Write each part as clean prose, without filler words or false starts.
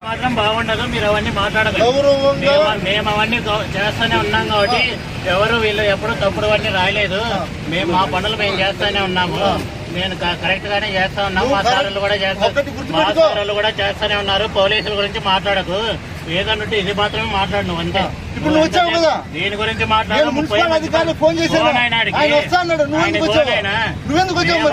మాత్రం బాగుండదు. మీరు అవన్నీ మాట్లాడదు. మేము అవన్నీ చేస్తానే ఉన్నాం కాబట్టి ఎవరు వీళ్ళు ఎప్పుడు తప్పుడు అన్నీ రాయలేదు. మేము మా పనులు మేము చేస్తానే ఉన్నాము. నేను కరెక్ట్ గానే చేస్తా ఉన్నాము. మా సార్లు కూడా చేస్తానే ఉన్నారు. పోలీసుల గురించి మాట్లాడకు. ఏదన్నట్టు ఇది మాత్రమే మాట్లాడు అంతే. ఇప్పుడు నువ్వు వచ్చావు కదా, దీని గురించి మాట్లాడు. ఫోన్ చేశాను, ఆయన వస్తాడు. నువ్వెందుకు వచ్చావు?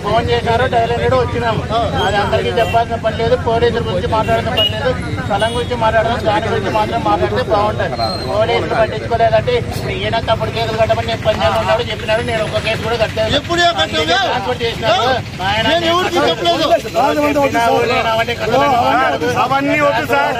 ఫోన్ చేశారు, డైలెండ్ వచ్చినాము. అది అందరికీ చెప్పాల్సిన పని లేదు. పోలీసుల గురించి మాట్లాడాల్సిన పని లేదు. స్థలం గురించి మాట్లాడదాం, దాని గురించి మాత్రం మాట్లాడితే బాగుంటుంది. పోలీసులు పట్టించుకోలేదంటే ఈయన తప్పుడు కేసులు కట్టమని నేను పంజాబ్ ఉన్నాడు చెప్పినారు. నేను ఒక కేసు కూడా కట్టాను. ట్రాన్స్ఫర్ చేసినారు. అవన్నీ వద్దు సార్.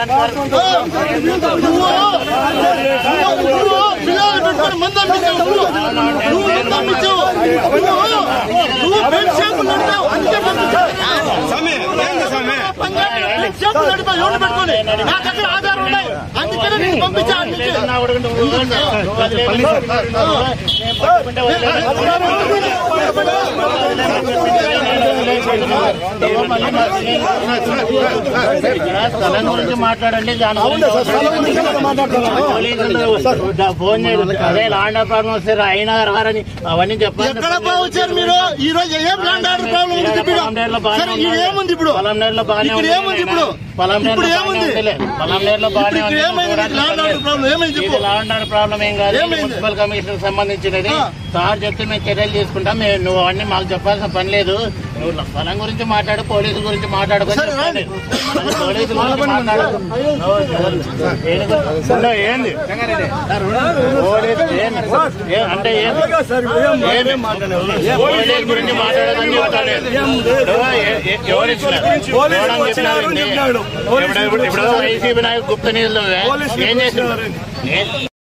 ఆధారం ఉన్నాయి, అందుకనే నేను పంపించాను. స్థలం గురించి మాట్లాడండి. ఫోన్ చేయండి. అదే ల్యాండ్ ఆర్డర్ ప్రాబ్లం వస్తే అయినా రారని అవన్నీ చెప్పాలి. వచ్చారు మీరు ఈ రోజు ఏం ల్యాండ్ ఆర్డర్ ప్రాబ్లం ఏముంది? ఇప్పుడు పొలంనేరులో బాగానే ఉంది. పొలంనేరులో బాగానే ఉంది. ల్యాండ్ ఆర్డర్ ప్రాబ్లం ఏం కాదు. మున్సిపల్ కమిషన్ సంబంధించినది. సార్ చెప్తే మేము చర్యలు తీసుకుంటాం. నువ్వు అవన్నీ మాకు చెప్పాల్సిన పని లేదు. నువ్వు పొలం గురించి మాట్లాడు, పోలీసుల గురించి మాట్లాడుకొని పోలీసులు ఏంది అంటే పోలీసుల గురించి మాట్లాడదని చెప్తాడు. ఇప్పుడు వైసీపీ నాయకు గుప్త నీళ్ళు ఏం చేస్తున్నారు?